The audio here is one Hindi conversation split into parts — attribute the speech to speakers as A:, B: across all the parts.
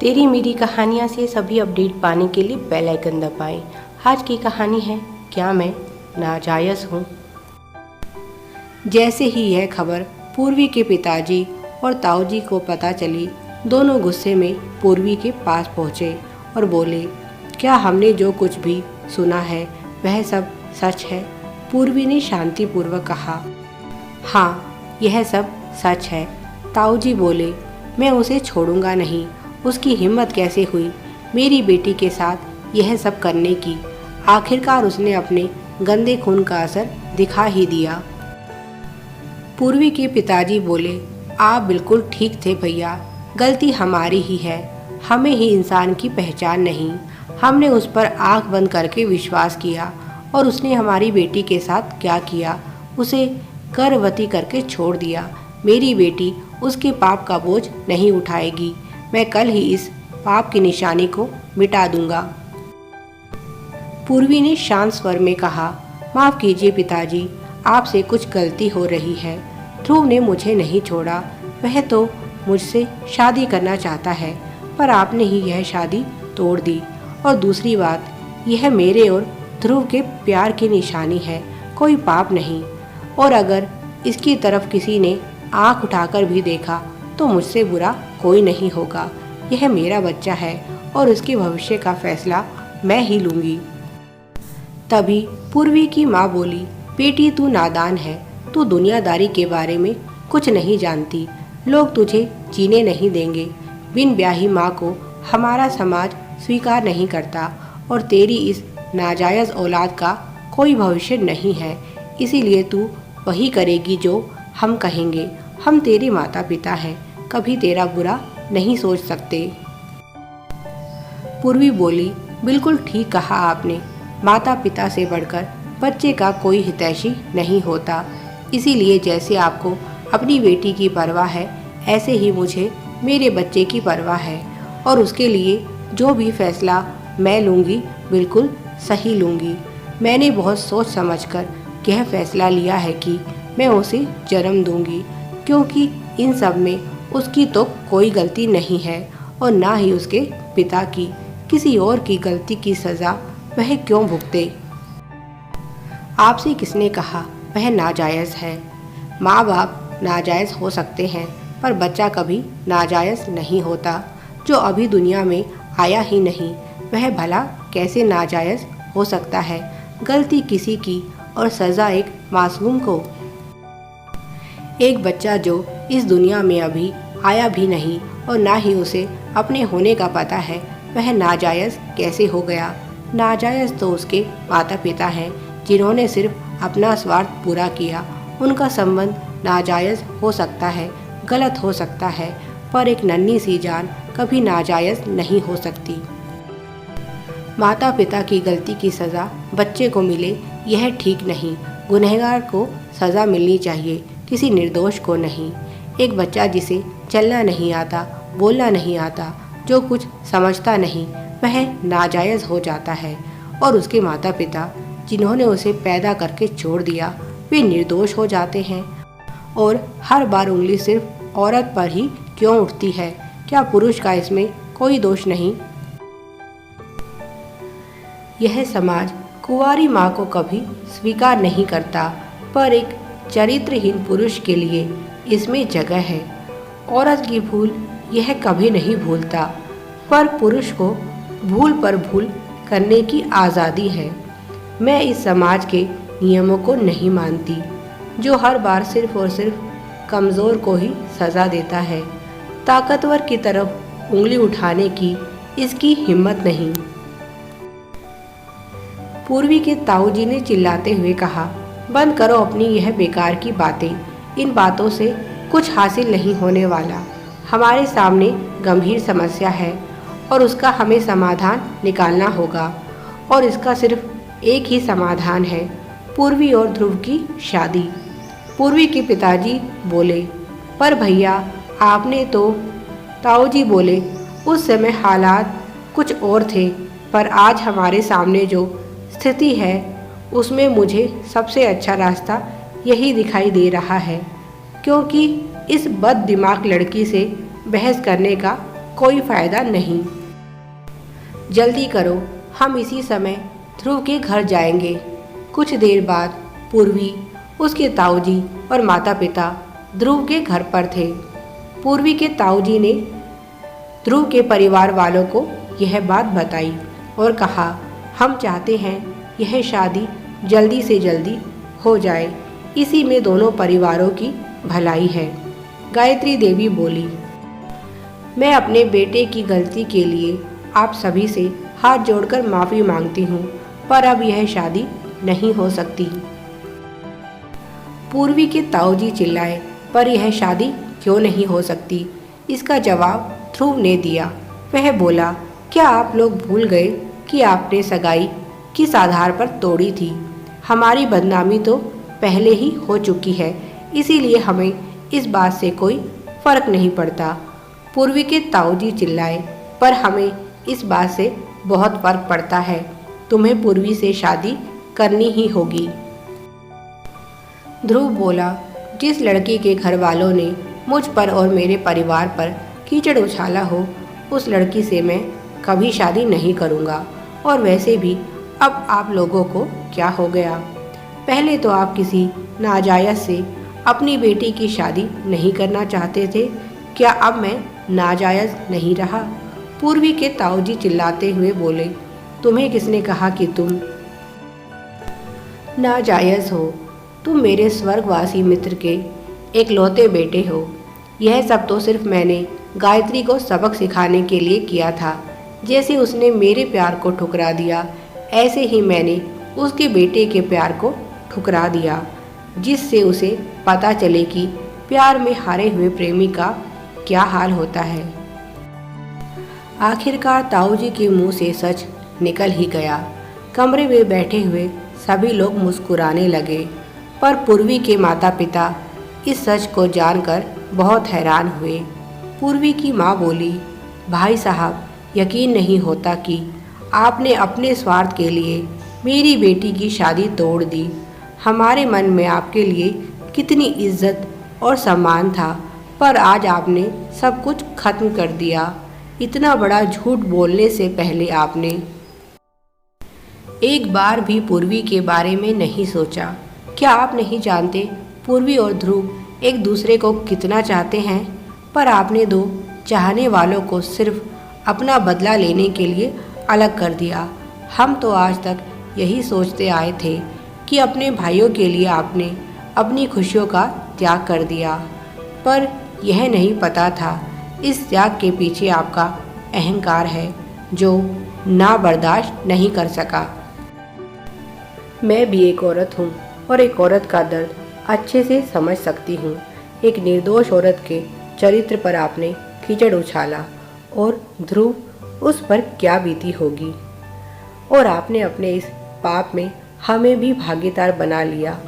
A: तेरी मेरी कहानियाँ से सभी अपडेट पाने के लिए बेल आइकन दबाएं। आज की कहानी है क्या मैं नाजायज़ हूँ। जैसे ही यह खबर पूर्वी के पिताजी और ताऊजी को पता चली, दोनों गुस्से में पूर्वी के पास पहुँचे और बोले, क्या हमने जो कुछ भी सुना है वह सब सच है? पूर्वी ने शांतिपूर्वक कहा, हाँ यह सब सच है। ताऊजी बोले, मैं उसे छोड़ूंगा नहीं। उसकी हिम्मत कैसे हुई मेरी बेटी के साथ यह सब करने की? आखिरकार उसने अपने गंदे खून का असर दिखा ही दिया। पूर्वी के पिताजी बोले, आप बिल्कुल ठीक थे भैया, गलती हमारी ही है। हमें ही इंसान की पहचान नहीं। हमने उस पर आंख बंद करके विश्वास किया और उसने हमारी बेटी के साथ क्या किया, उसे गर्भवती करके छोड़ दिया। मेरी बेटी उसके पाप का बोझ नहीं उठाएगी। मैं कल ही इस पाप की निशानी को मिटा दूंगा। पूर्वी ने शांत स्वर में कहा, माफ़ कीजिए पिताजी, आपसे कुछ गलती हो रही है। ध्रुव ने मुझे नहीं छोड़ा। वह तो मुझसे शादी करना चाहता है, पर आपने ही यह शादी तोड़ दी। और दूसरी बात, यह मेरे और ध्रुव के प्यार की निशानी है, कोई पाप नहीं। और अगर इसकी तरफ किसी ने आँख उठाकर भी देखा तो मुझसे बुरा कोई नहीं होगा। यह मेरा बच्चा है और उसके भविष्य का फैसला मैं ही लूँगी। तभी पूर्वी की माँ बोली, बेटी तू नादान है, तू दुनियादारी के बारे में कुछ नहीं जानती। लोग तुझे जीने नहीं देंगे। बिन ब्याही माँ को हमारा समाज स्वीकार नहीं करता और तेरी इस नाजायज़ औलाद का कोई भविष्य नहीं है। इसीलिए तू वही करेगी जो हम कहेंगे। हम तेरे माता पिता हैं, कभी तेरा बुरा नहीं सोच सकते। पूर्वी बोली, बिल्कुल ठीक कहा आपने। माता पिता से बढ़कर बच्चे का कोई हितैषी नहीं होता। इसीलिए जैसे आपको अपनी बेटी की परवाह है, ऐसे ही मुझे मेरे बच्चे की परवाह है। और उसके लिए जो भी फैसला मैं लूँगी बिल्कुल सही लूँगी। मैंने बहुत सोच समझकर यह फैसला लिया है कि मैं उसे जन्म दूँगी, क्योंकि इन सब में उसकी तो कोई गलती नहीं है और ना ही उसके पिता की। किसी और की गलती की सज़ा वह क्यों भुगते? आपसे किसने कहा वह नाजायज़ है? माँ बाप नाजायज़ हो सकते हैं, पर बच्चा कभी नाजायज़ नहीं होता। जो अभी दुनिया में आया ही नहीं, वह भला कैसे नाजायज़ हो सकता है? गलती किसी की और सज़ा एक मासूम को। एक बच्चा जो इस दुनिया में अभी आया भी नहीं और ना ही उसे अपने होने का पता है, वह नाजायज़ कैसे हो गया? नाजायज़ तो उसके माता पिता हैं, जिन्होंने सिर्फ अपना स्वार्थ पूरा किया। उनका संबंध नाजायज़ हो सकता है, गलत हो सकता है, पर एक नन्ही सी जान कभी नाजायज़ नहीं हो सकती। माता पिता की गलती की सज़ा बच्चे को मिले, यह ठीक नहीं। गुनहगार को सज़ा मिलनी चाहिए, किसी निर्दोष को नहीं। एक बच्चा जिसे चलना नहीं आता, बोलना नहीं आता, जो कुछ समझता नहीं, वह नाजायज़ हो जाता है। और उसके माता पिता जिन्होंने उसे पैदा करके छोड़ दिया, वे निर्दोष हो जाते हैं। और हर बार उंगली सिर्फ औरत पर ही क्यों उठती है? क्या पुरुष का इसमें कोई दोष नहीं? यह समाज कुंवारी माँ को कभी स्वीकार नहीं करता, पर एक चरित्रहीन पुरुष के लिए इसमें जगह है। औरत की भूल यह कभी नहीं भूलता, पर पुरुष को भूल पर भूल करने की आज़ादी है। मैं इस समाज के नियमों को नहीं मानती, जो हर बार सिर्फ और सिर्फ कमज़ोर को ही सज़ा देता है। ताकतवर की तरफ उंगली उठाने की इसकी हिम्मत नहीं। पूर्वी के ताऊजी ने चिल्लाते हुए कहा, बंद करो अपनी यह बेकार की बातें। इन बातों से कुछ हासिल नहीं होने वाला। हमारे सामने गंभीर समस्या है और उसका हमें समाधान निकालना होगा। और इसका सिर्फ एक ही समाधान है, पूर्वी और ध्रुव की शादी। पूर्वी के पिताजी बोले, पर भैया आपने तो। ताऊजी बोले, उस समय हालात कुछ और थे, पर आज हमारे सामने जो स्थिति है उसमें मुझे सबसे अच्छा रास्ता यही दिखाई दे रहा है, क्योंकि इस बद दिमाग लड़की से बहस करने का कोई फायदा नहीं। जल्दी करो, हम इसी समय ध्रुव के घर जाएंगे। कुछ देर बाद पूर्वी, उसके ताऊजी और माता पिता ध्रुव के घर पर थे। पूर्वी के ताऊजी ने ध्रुव के परिवार वालों को यह बात बताई और कहा, हम चाहते हैं यह शादी जल्दी से जल्दी हो जाए, इसी में दोनों परिवारों की भलाई है। गायत्री देवी बोली, मैं अपने बेटे की गलती के लिए आप सभी से हाथ जोड़कर माफ़ी मांगती हूँ, पर अब यह शादी नहीं हो सकती। पूर्वी के ताऊजी चिल्लाए, पर यह शादी क्यों नहीं हो सकती? इसका जवाब ध्रुव ने दिया। वह बोला, क्या आप लोग भूल गए कि आपने सगाई किस आधार पर तोड़ी थी? हमारी बदनामी तो पहले ही हो चुकी है, इसीलिए हमें इस बात से कोई फर्क नहीं पड़ता। पूर्वी के ताऊजी चिल्लाए, पर हमें इस बात से बहुत फर्क पड़ता है। तुम्हें पूर्वी से शादी करनी ही होगी। ध्रुव बोला, जिस लड़की के घर वालों ने मुझ पर और मेरे परिवार पर कीचड़ उछाला हो, उस लड़की से मैं कभी शादी नहीं करूँगा। और वैसे भी अब आप लोगों को क्या हो गया? पहले तो आप किसी नाजायज़ से अपनी बेटी की शादी नहीं करना चाहते थे, क्या अब मैं नाजायज़ नहीं रहा? पूर्वी के ताऊजी चिल्लाते हुए बोले, तुम्हें किसने कहा कि तुम नाजायज़ हो? तुम मेरे स्वर्गवासी मित्र के एकलौते बेटे हो। यह सब तो सिर्फ मैंने गायत्री को सबक सिखाने के लिए किया था। जैसे उसने मेरे प्यार को ठुकरा दिया, ऐसे ही मैंने उसके बेटे के प्यार को ठुकरा दिया, जिससे उसे पता चले कि प्यार में हारे हुए प्रेमी का क्या हाल होता है। आखिरकार ताऊजी के मुंह से सच निकल ही गया। कमरे में बैठे हुए सभी लोग मुस्कुराने लगे, पर पूर्वी के माता पिता इस सच को जानकर बहुत हैरान हुए। पूर्वी की माँ बोली, भाई साहब, यकीन नहीं होता कि आपने अपने स्वार्थ के लिए मेरी बेटी की शादी तोड़ दी। हमारे मन में आपके लिए कितनी इज्जत और सम्मान था, पर आज आपने सब कुछ खत्म कर दिया। इतना बड़ा झूठ बोलने से पहले आपने एक बार भी पूर्वी के बारे में नहीं सोचा। क्या आप नहीं जानते पूर्वी और ध्रुव एक दूसरे को कितना चाहते हैं? पर आपने दो चाहने वालों को सिर्फ अपना बदला लेने के लिए अलग कर दिया। हम तो आज तक यही सोचते आए थे कि अपने भाइयों के लिए आपने अपनी खुशियों का त्याग कर दिया, पर यह नहीं पता था इस त्याग के पीछे आपका अहंकार है, जो ना बर्दाश्त नहीं कर सका। मैं भी एक औरत हूँ और एक औरत का दर्द अच्छे से समझ सकती हूँ। एक निर्दोष औरत के चरित्र पर आपने कीचड़ उछाला और ध्रुव उस पर क्या बीती होगी, और आपने अपने इस पाप में हमें भी भागीदार बना लिया।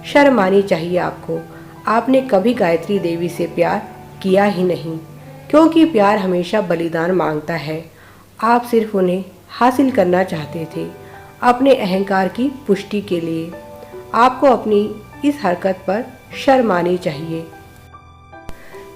A: शर्म आनी चाहिए आपको। आपने कभी गायत्री देवी से प्यार किया ही नहीं, क्योंकि प्यार हमेशा बलिदान मांगता है। आप सिर्फ उन्हें हासिल करना चाहते थे, अपने अहंकार की पुष्टि के लिए। आपको अपनी इस हरकत पर शर्म आनी चाहिए।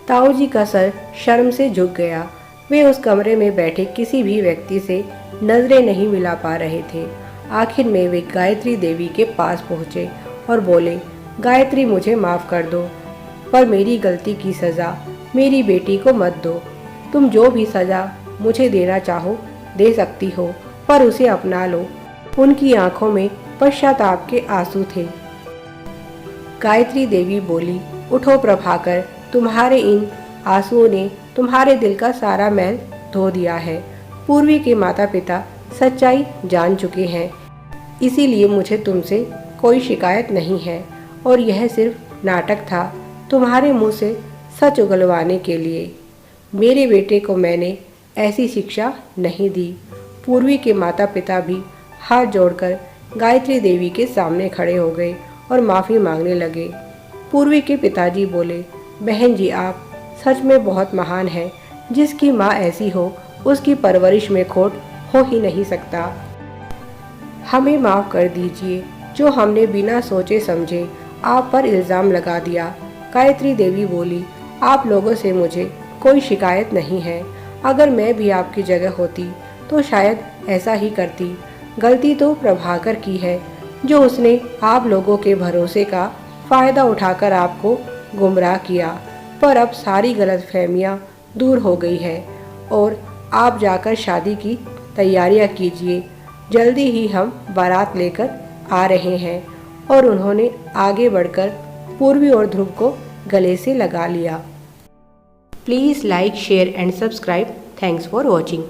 A: ताऊजी का सर शर्म से झुक गया। वे उस कमरे में बैठे किसी भी व्यक्ति से नजरें नहीं मिला पा रहे थे। आखिर में वे गायत्री देवी के पास पहुँचे और बोले, गायत्री, मुझे माफ़ कर दो, पर मेरी गलती की सज़ा मेरी बेटी को मत दो। तुम जो भी सज़ा मुझे देना चाहो दे सकती हो, पर उसे अपना लो। उनकी आंखों में पश्चाताप के आंसू थे। गायत्री देवी बोली, उठो प्रभाकर, तुम्हारे इन आंसुओं ने तुम्हारे दिल का सारा मैल धो दिया है। पूर्वी के माता पिता सच्चाई जान चुके हैं, इसीलिए मुझे तुमसे कोई शिकायत नहीं है, और यह सिर्फ नाटक था तुम्हारे मुंह से सच उगलवाने के लिए। मेरे बेटे को मैंने ऐसी शिक्षा नहीं दी। पूर्वी के माता पिता भी हाथ जोड़कर गायत्री देवी के सामने खड़े हो गए और माफ़ी मांगने लगे। पूर्वी के पिताजी बोले, बहन जी, आप सच में बहुत महान हैं। जिसकी माँ ऐसी हो उसकी परवरिश में खोट हो ही नहीं सकता। हमें माफ़ कर दीजिए जो हमने बिना सोचे समझे आप पर इल्ज़ाम लगा दिया। गायत्री देवी बोली, आप लोगों से मुझे कोई शिकायत नहीं है। अगर मैं भी आपकी जगह होती तो शायद ऐसा ही करती। गलती तो प्रभाकर की है, जो उसने आप लोगों के भरोसे का फ़ायदा उठाकर आपको गुमराह किया। पर अब सारी गलतफहमियां दूर हो गई है और आप जाकर शादी की तैयारियां कीजिए। जल्दी ही हम बारात लेकर आ रहे हैं। और उन्होंने आगे बढ़कर पूर्वी और ध्रुव को गले से लगा लिया। Please like, share and subscribe. Thanks for watching.